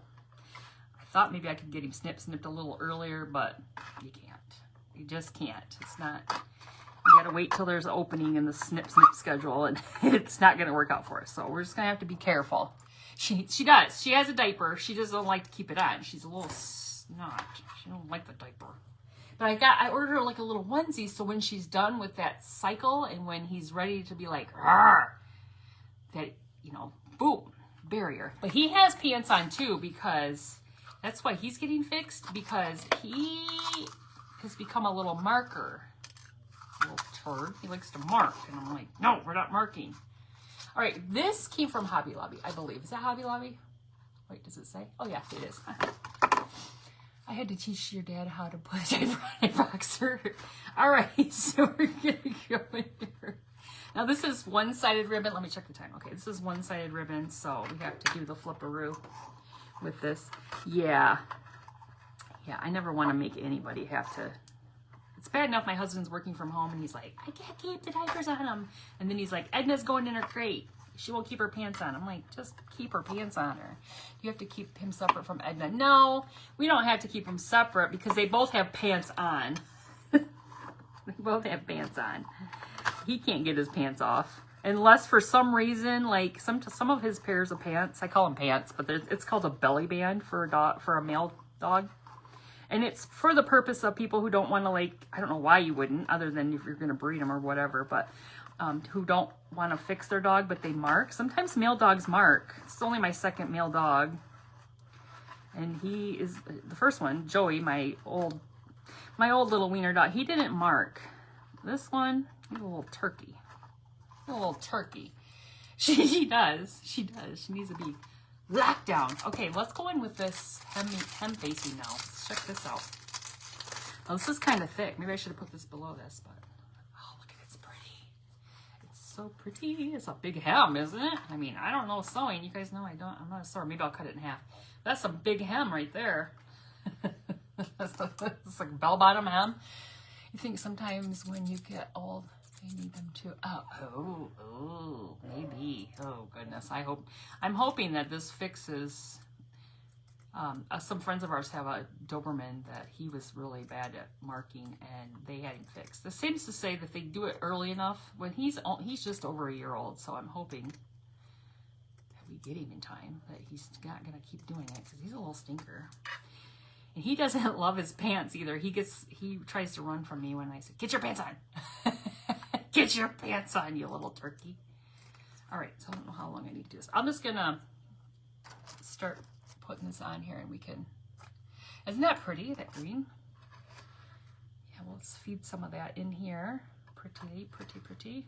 I thought maybe I could get him snipped a little earlier, but you can't. You just can't. It's not. You gotta wait till there's an opening in the snip schedule, and it's not gonna work out for us. So we're just gonna have to be careful. She does. She has a diaper. She just don't like to keep it on. She's a little snot. She don't like the diaper. But I ordered her like a little onesie, so when she's done with that cycle and when he's ready to be like, "Arr!" that, you know, boom, barrier. But he has pants on too, because that's why he's getting fixed, because he has become a little marker. A little turd. He likes to mark. And I'm like, no, we're not marking. All right, this came from Hobby Lobby, I believe. Is that Hobby Lobby? Wait, does it say? Oh, yeah, it is. I had to teach your dad how to put a diaper on a boxer. All right, so we're going to go in here. Now, this is one-sided ribbon. Let me check the time. Okay, this is one-sided ribbon, so we have to do the flipperoo with this. Yeah, I never want to make anybody have to. It's bad enough my husband's working from home and he's like, I can't keep the diapers on him. And then he's like, Edna's going in her crate. She won't keep her pants on. I'm like, just keep her pants on her. You have to keep him separate from Edna. No, we don't have to keep them separate because they both have pants on. They both have pants on. He can't get his pants off. Unless for some reason, like some of his pairs of pants, I call them pants, but it's called a belly band for a male dog. And it's for the purpose of people who don't want to, like, I don't know why you wouldn't, other than if you're going to breed them or whatever, but who don't want to fix their dog, but they mark. Sometimes male dogs mark. It's only my second male dog. And he is, the first one, Joey, my old little wiener dog, he didn't mark. This one, he's a little turkey. A little turkey. She does. She needs to be locked down. Okay, let's go in with this hem facing now. Let's check this out. Oh, this is kind of thick. Maybe I should have put this below this, but oh, look at it. It's pretty. It's so pretty. It's a big hem, isn't it? I mean, I don't know sewing. You guys know I'm not a sewer. Maybe I'll cut it in half. That's some big hem right there. It's like bell-bottom hem. You think sometimes when you get old, you need them to, maybe. Oh, goodness. I'm hoping that this fixes, some friends of ours have a Doberman that he was really bad at marking, and they had him fixed. This seems to say that they do it early enough when he's just over a year old, so I'm hoping that we get him in time, that he's not going to keep doing it, because he's a little stinker. And he doesn't love his pants either. He tries to run from me when I say, get your pants on. Get your pants on, you little turkey. All right, so I don't know how long I need to do this. I'm just going to start putting this on here and we can... Isn't that pretty, that green? Yeah, we'll feed some of that in here. Pretty, pretty, pretty.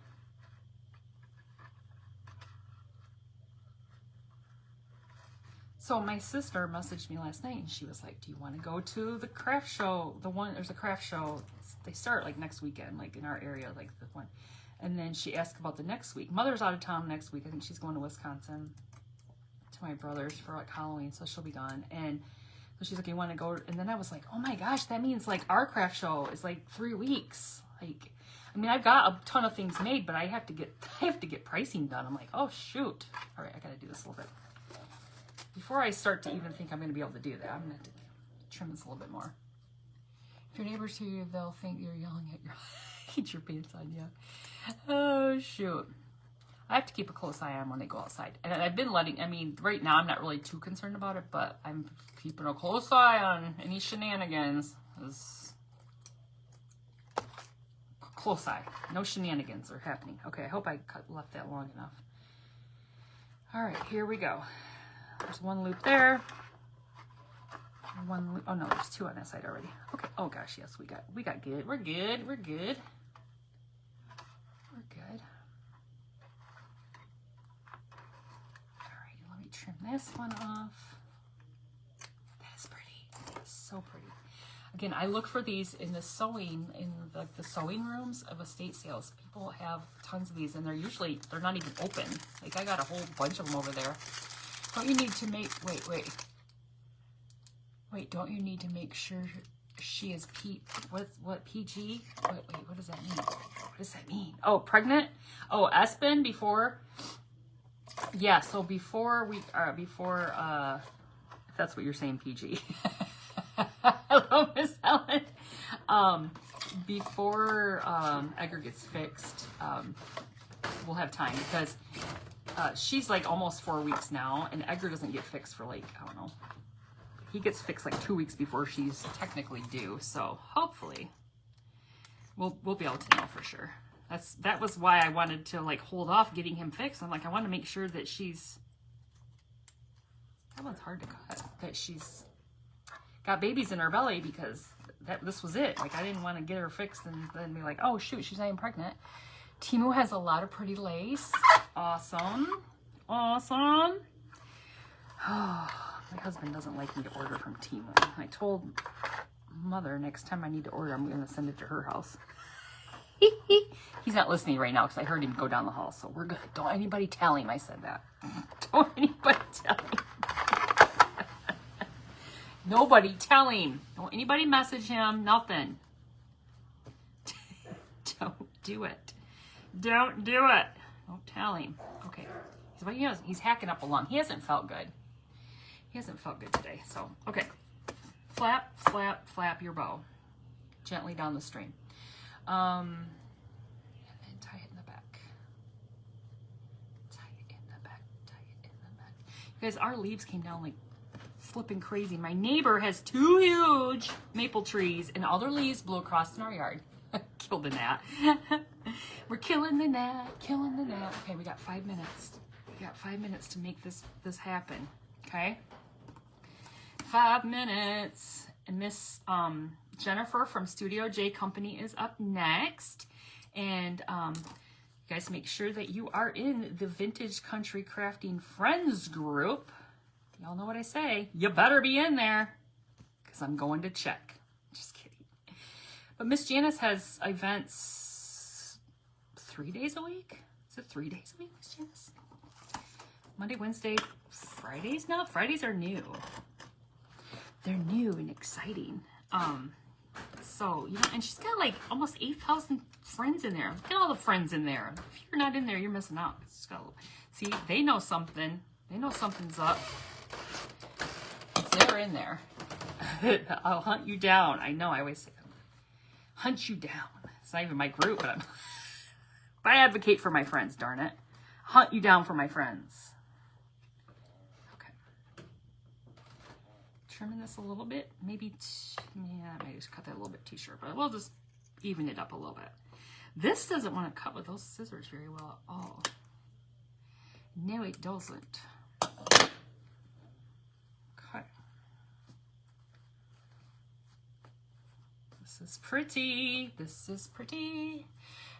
So my sister messaged me last night and she was like, do you want to go to the craft show? There's a craft show. They start like next weekend, like in our area, like the one. And then she asked about the next week. Mother's out of town next week. I think she's going to Wisconsin to my brother's for like Halloween. So she'll be gone. And so she's like, you want to go? And then I was like, oh my gosh, that means like our craft show is like 3 weeks. Like, I mean, I've got a ton of things made, but I have to get pricing done. I'm like, oh shoot. All right, I got to do this a little bit. Before I start to even think I'm going to be able to do that, I'm going to have to trim this a little bit more. If your neighbors hear you, they'll think you're yelling at get your pants on, yeah. Oh, shoot. I have to keep a close eye on when they go outside. And I've been right now I'm not really too concerned about it, but I'm keeping a close eye on any shenanigans. Close eye. No shenanigans are happening. Okay, I hope I left that long enough. All right, here we go. There's one loop there. One loop. Oh no, there's 2 on that side already. Okay. Oh gosh, yes, we got good. We're good. We're good. We're good. trim this one off. That's pretty. That's so pretty. Again, I look for these in the sewing, in the sewing rooms of estate sales. People have tons of these, and they're not even open. Like, I got a whole bunch of them over there. Don't you need to make, wait, don't you need to make sure she is what PG? Wait, what does that mean? What does that mean? Oh, pregnant? Oh, Espen before? Yeah, so before if that's what you're saying, PG. Hello, Miss Helen. Before Edgar gets fixed, we'll have time because she's like almost 4 weeks now, and Edgar doesn't get fixed for like, I don't know. He gets fixed like 2 weeks before she's technically due. So hopefully we'll be able to know for sure. That was why I wanted to like hold off getting him fixed. I'm like, I want to make sure that that one's hard to cut, that she's got babies in her belly, because this was it. Like, I didn't want to get her fixed and then be like, oh shoot, she's not even pregnant. Timu has a lot of pretty lace. Awesome. Awesome. Oh, my husband doesn't like me to order from Timu. I told Mother next time I need to order, I'm going to send it to her house. He's not listening right now because I heard him go down the hall, so we're good. Don't anybody tell him I said that. Don't anybody tell him. Nobody tell him. Don't anybody message him. Nothing. Don't do it. Don't do it. Don't tell him. Okay. He's hacking up a lung. He hasn't felt good. He hasn't felt good today. So, okay. Flap, flap, flap your bow. Gently down the string. And then tie it in the back. Tie it in the back. Tie it in the back. You guys, our leaves came down like flipping crazy. My neighbor has 2 huge maple trees, and all their leaves blew across in our yard. Killed the gnat. We're killing the gnat. Killing the gnat. Okay, we got 5 minutes. We got 5 minutes to make this happen. Okay? 5 minutes. And Miss Jennifer from Studio J Company is up next. And you guys make sure that you are in the Vintage Country Crafting Friends group. Y'all know what I say. You better be in there, because I'm going to check. Just kidding. But Miss Janice has events 3 days a week. Is it 3 days a week, Miss Janice? Monday, Wednesday, Fridays now? Fridays are new. They're new and exciting. So, and she's got like almost 8,000 friends in there. Look at all the friends in there. If you're not in there, you're missing out. See, they know something. They know something's up. They're in there. I'll hunt you down. I know, I always say that. Hunt you down. It's not even my group, but I advocate for my friends, darn it. Hunt you down for my friends. Okay. Trimming this a little bit. Maybe, I might just cut that a little bit too short, but we'll just even it up a little bit. This doesn't want to cut with those scissors very well at all. No, it doesn't. Okay. This is pretty. This is pretty.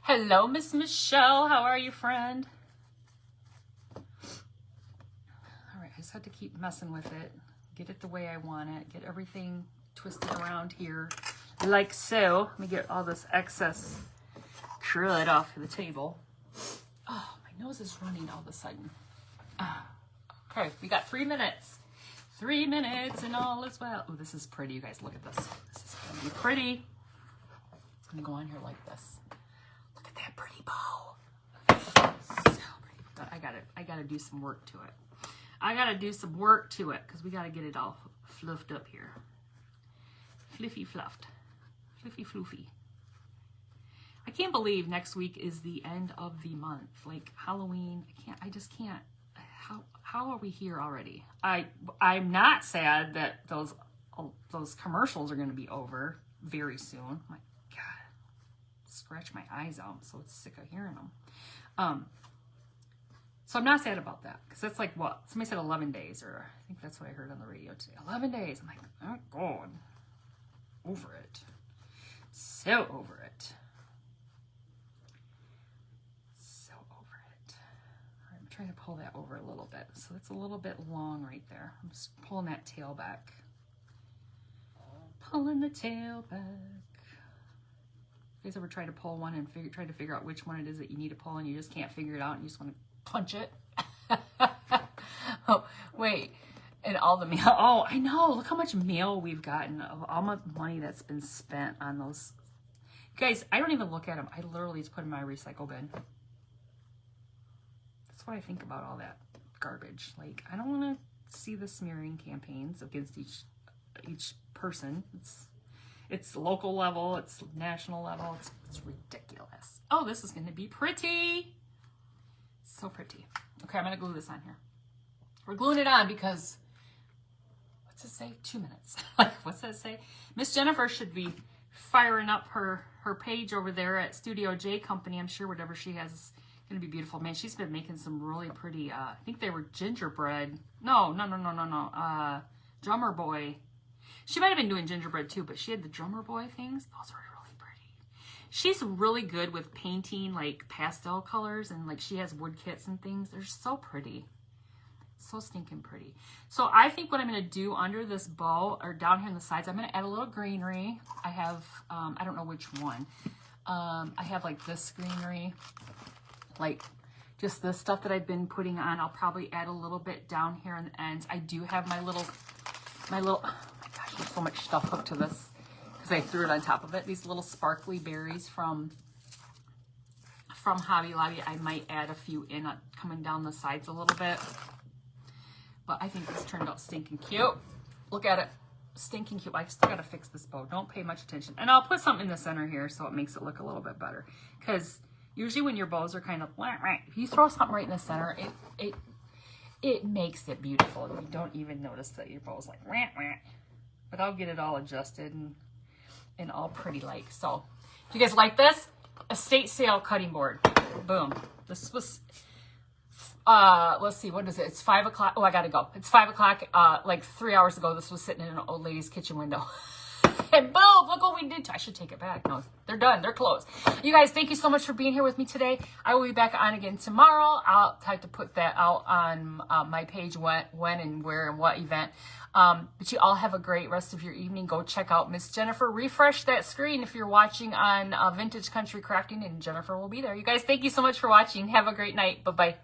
Hello, Miss Michelle. How are you, friend? All right, I just had to keep messing with it. Get it the way I want it. Get everything twisted around here like so. Let me get all this excess crud off the table. Oh, my nose is running all of a sudden. Okay, we got 3 minutes. 3 minutes and all is well. Oh, this is pretty. You guys, look at this. This is going to be pretty. It's going to go on here like this. Look at that pretty bow. So pretty. But I gotta do some work to it. I gotta do some work to it because we gotta get it all fluffed up here. Fluffy fluffed. Fluffy floofy. I can't believe next week is the end of the month. Like Halloween. I just can't. How are we here already? I'm not sad that those commercials are going to be over very soon. My God, scratch my eyes out. I'm so sick of hearing them. So I'm not sad about that because that's like what somebody said 11 days, or I think that's what I heard on the radio today. 11 days. I'm like, oh God, over it. So over it. So over it. All right, I'm trying to pull that over a little bit. So it's a little bit long right there. I'm just pulling that tail back. Pulling the tail back. You guys ever try to pull one and try to figure out which one it is that you need to pull and you just can't figure it out and you just want to punch it? Oh, wait. And all the mail. Oh, I know. Look how much mail we've gotten of all the money that's been spent on those. Guys, I don't even look at them. I literally just put them in my recycle bin. That's what I think about all that garbage. Like, I don't want to see the smearing campaigns against each person. It's local level, it's national level, it's ridiculous. Oh, this is going to be pretty. So pretty. Okay, I'm going to glue this on here. We're gluing it on because, what's it say? 2 minutes. What's that say? Miss Jennifer should be firing up her page over there at Studio J Company. I'm sure whatever she has is going to be beautiful. Man, she's been making some really pretty, I think they were gingerbread. No. Drummer boy. She might have been doing gingerbread too, but she had the drummer boy things. Those were really pretty. She's really good with painting like pastel colors, and like she has wood kits and things. They're so pretty. So stinking pretty. So I think what I'm going to do under this bow or down here on the sides, I'm going to add a little greenery. I have, I don't know which one. I have like this greenery, like just the stuff that I've been putting on. I'll probably add a little bit down here on the ends. I do have my little, there's so much stuff hooked to this because I threw it on top of it. These little sparkly berries from Hobby Lobby. I might add a few in coming down the sides a little bit. But I think this turned out stinking cute. Look at it. Stinking cute. I still got to fix this bow. Don't pay much attention. And I'll put something in the center here so it makes it look a little bit better. Because usually when your bows are kind of, if you throw something right in the center, it makes it beautiful. You don't even notice that your bow's like, but I'll get it all adjusted and all pretty like. So, do you guys like this? Estate sale cutting board. Boom. This was, let's see, what is it? It's 5 o'clock. Oh, I gotta go. It's 5 o'clock. Like 3 hours ago, this was sitting in an old lady's kitchen window. And boom, look what we did. I should take it back. No, they're done. They're closed. You guys, thank you so much for being here with me today. I will be back on again tomorrow. I'll have to put that out on my page when and where and what event. But you all have a great rest of your evening. Go check out Miss Jennifer. Refresh that screen if you're watching on Vintage Country Crafting, and Jennifer will be there. You guys, thank you so much for watching. Have a great night. Bye-bye.